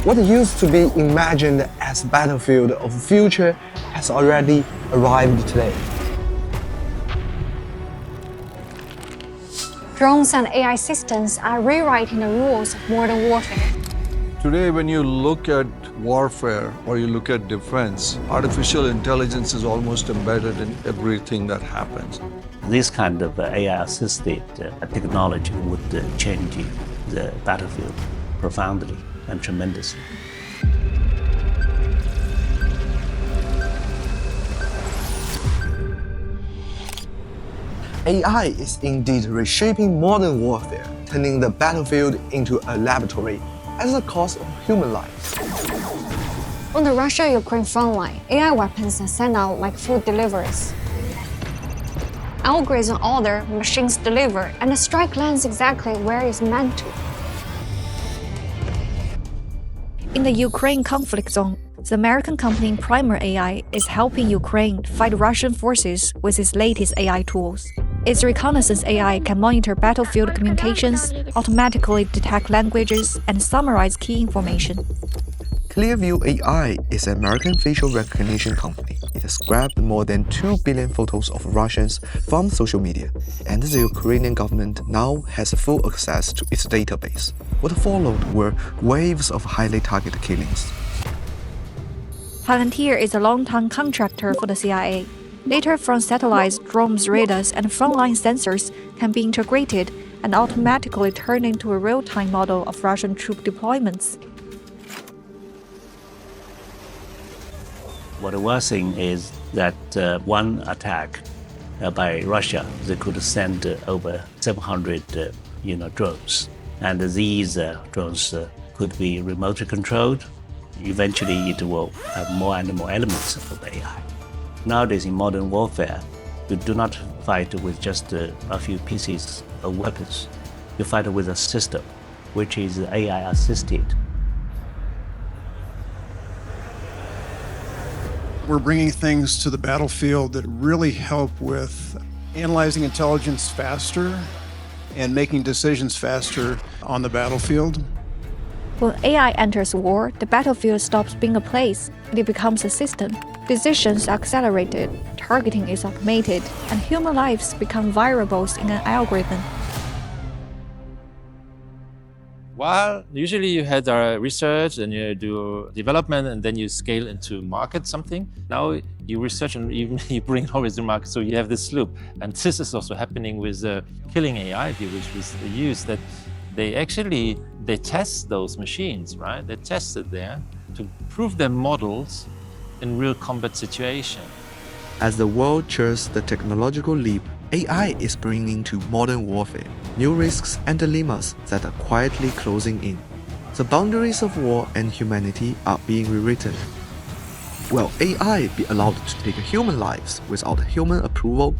What used to be imagined as a battlefield of the future has already arrived today. Drones and AI systems are rewriting the rules of modern warfare. Today, when you look at warfare or you look at defense, artificial intelligence is almost embedded in everything that happens. This kind of AI-assisted technology would change the battlefield profoundly and tremendously. AI is indeed reshaping modern warfare, turning the battlefield into a laboratory at the cost of human lives. On the Russia-Ukraine frontline, AI weapons are sent out like food deliveries. Algorithms order, machines deliver, and the strike lands exactly where it's meant to. In the Ukraine conflict zone, the American company Primer AI is helping Ukraine fight Russian forces with its latest AI tools. Its reconnaissance AI can monitor battlefield communications, automatically detect languages, and summarize key information. Clearview AI is an American facial recognition company. It has grabbed more than 2 billion photos of Russians from social media, and the Ukrainian government now has full access to its database. What followed were waves of highly targeted killings. Palantir is a long-time contractor for the CIA. Data from satellites, drones, radars, and frontline sensors can be integrated and automatically turned into a real-time model of Russian troop deployments. What we're seeing is that one attack by Russia, they could send over 700 drones. And these drones could be remotely controlled. Eventually, it will have more and more elements of AI. Nowadays, in modern warfare, you do not fight with just a few pieces of weapons. You fight with a system, which is AI-assisted. We're bringing things to the battlefield that really help with analyzing intelligence faster and making decisions faster on the battlefield. When AI enters war, the battlefield stops being a place, and it becomes a system. Decisions are accelerated, targeting is automated, and human lives become variables in an algorithm. While usually you had research and you do development and then you scale into market something, now you research and even you bring it always to market, so you have this loop. And this is also happening with killing AI, which was used, that they test those machines, right? They test it there to prove their models in real combat situation. As the world cheers the technological leap AI is bringing to modern warfare, new risks and dilemmas that are quietly closing in. The boundaries of war and humanity are being rewritten. Will AI be allowed to take human lives without human approval?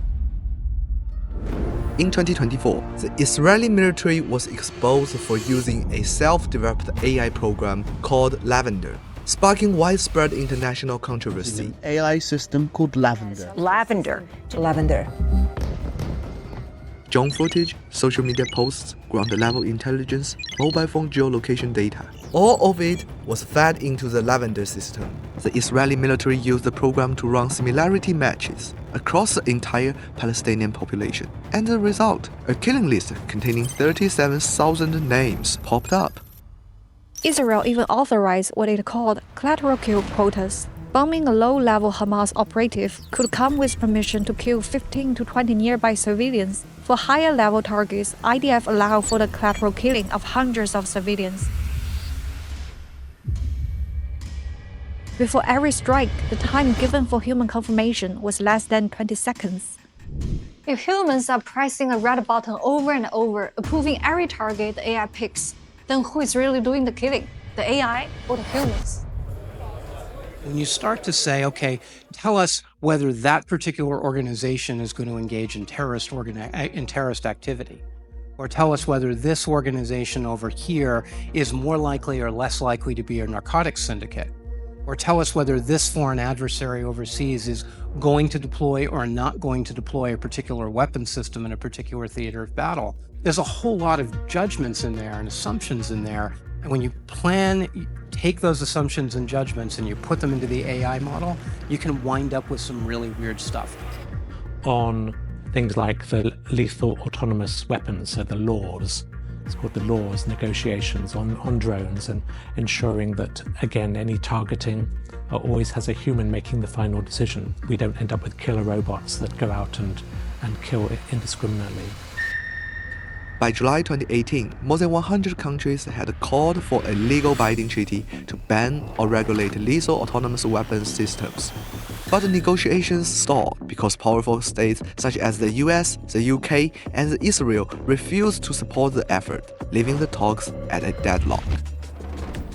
In 2024, the Israeli military was exposed for using a self-developed AI program called Lavender, sparking widespread international controversy. An AI system called Lavender. Lavender. Drone footage, social media posts, ground-level intelligence, mobile phone geolocation data. All of it was fed into the Lavender system. The Israeli military used the program to run similarity matches across the entire Palestinian population. And the result, a killing list containing 37,000 names popped up. Israel even authorized what it called collateral kill quotas. Bombing a low-level Hamas operative could come with permission to kill 15 to 20 nearby civilians. For higher-level targets, IDF allowed for the collateral killing of hundreds of civilians. Before every strike, the time given for human confirmation was less than 20 seconds. If humans are pressing a red button over and over, approving every target the AI picks, then who is really doing the killing? The AI or the humans? When you start to say, okay, tell us whether that particular organization is going to engage in terrorist activity, or tell us whether this organization over here is more likely or less likely to be a narcotics syndicate, or tell us whether this foreign adversary overseas is going to deploy or not going to deploy a particular weapon system in a particular theater of battle. There's a whole lot of judgments in there and assumptions in there And when you plan, you take those assumptions and judgments and you put them into the AI model, you can wind up with some really weird stuff. On things like the lethal autonomous weapons, so the laws, it's called the laws negotiations on drones, and ensuring that, again, any targeting always has a human making the final decision. We don't end up with killer robots that go out and kill indiscriminately. By July 2018, more than 100 countries had called for a legal binding treaty to ban or regulate lethal autonomous weapons systems. But the negotiations stalled because powerful states such as the US, the UK, and Israel refused to support the effort, leaving the talks at a deadlock.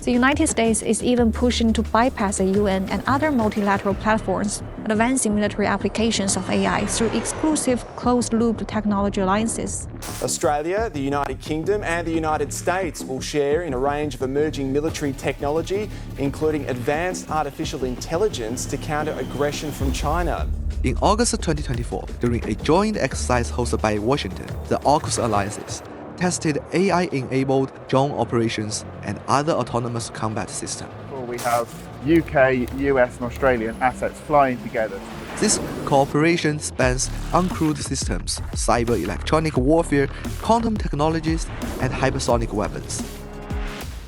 The United States is even pushing to bypass the UN and other multilateral platforms, advancing military applications of AI through exclusive closed-loop technology alliances. Australia, the United Kingdom, and the United States will share in a range of emerging military technology, including advanced artificial intelligence to counter aggression from China. In August 2024, during a joint exercise hosted by Washington, the AUKUS alliances tested AI-enabled drone operations and other autonomous combat systems. We have UK, US and Australian assets flying together. This cooperation spans uncrewed systems, cyber electronic warfare, quantum technologies, and hypersonic weapons.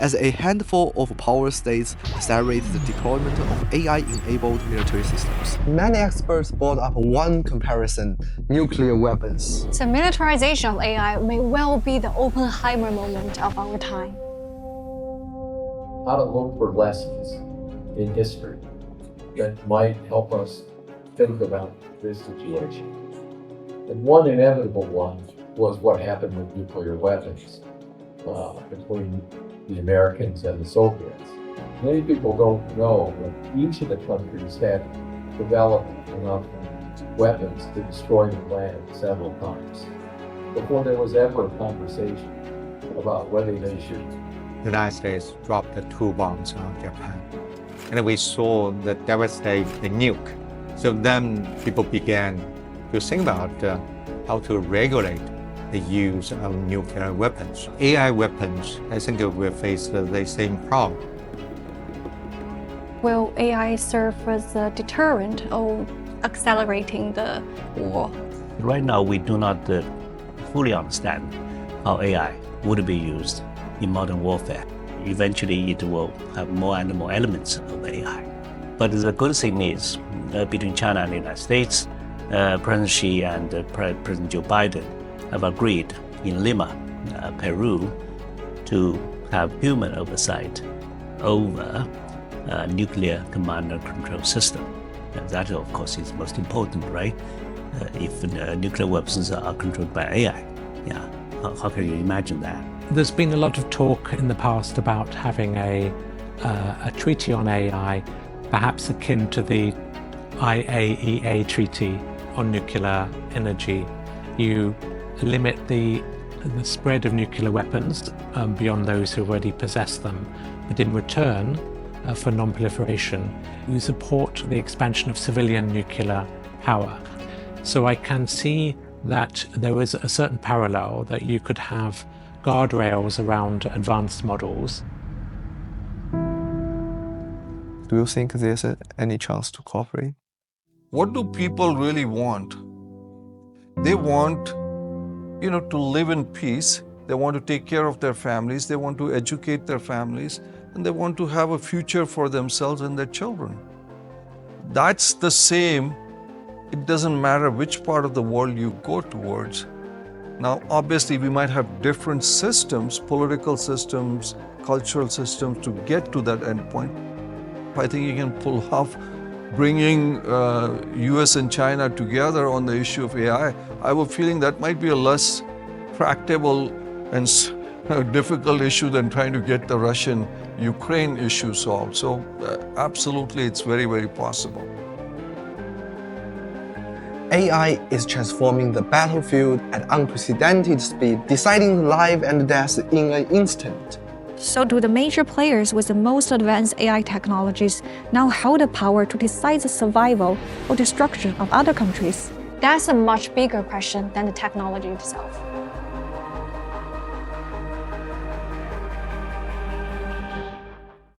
As a handful of power states accelerate the deployment of AI-enabled military systems, many experts brought up one comparison: nuclear weapons. The militarization of AI may well be the Oppenheimer moment of our time. How to look for lessons in history that might help us think about this situation. And one inevitable one was what happened with nuclear weapons between the Americans and the Soviets. Many people don't know that each of the countries had developed enough weapons to destroy the land several times before there was ever a conversation about whether they should. The United States dropped the 2 bombs on Japan, and we saw the devastating nuke. So then people began to think about how to regulate the use of nuclear weapons. AI weapons, I think will face the same problem. Will AI serve as a deterrent or accelerating the war? Right now, we do not fully understand how AI would be used in modern warfare. Eventually, it will have more and more elements of AI. But the good thing is, between China and the United States, President Xi and President Joe Biden have agreed in Lima, Peru, to have human oversight over nuclear command and control system. And that, of course, is most important, right? If nuclear weapons are controlled by AI, yeah, how can you imagine that? There's been a lot of talk in the past about having a treaty on AI, perhaps akin to the IAEA treaty on nuclear energy. You limit the spread of nuclear weapons beyond those who already possess them, but in return for non-proliferation, you support the expansion of civilian nuclear power. So I can see that there is a certain parallel that you could have guardrails around advanced models. Do you think there's any chance to cooperate? What do people really want? They want, to live in peace. They want to take care of their families. They want to educate their families. And they want to have a future for themselves and their children. That's the same. It doesn't matter which part of the world you go towards. Now, obviously, we might have different systems, political systems, cultural systems to get to that endpoint. I think you can pull off bringing US and China together on the issue of AI. I have a feeling that might be a less tractable and difficult issue than trying to get the Russian-Ukraine issue solved. So absolutely, it's very, very possible. AI is transforming the battlefield at unprecedented speed, deciding life and death in an instant. So do the major players with the most advanced AI technologies now hold the power to decide the survival or destruction of other countries? That's a much bigger question than the technology itself.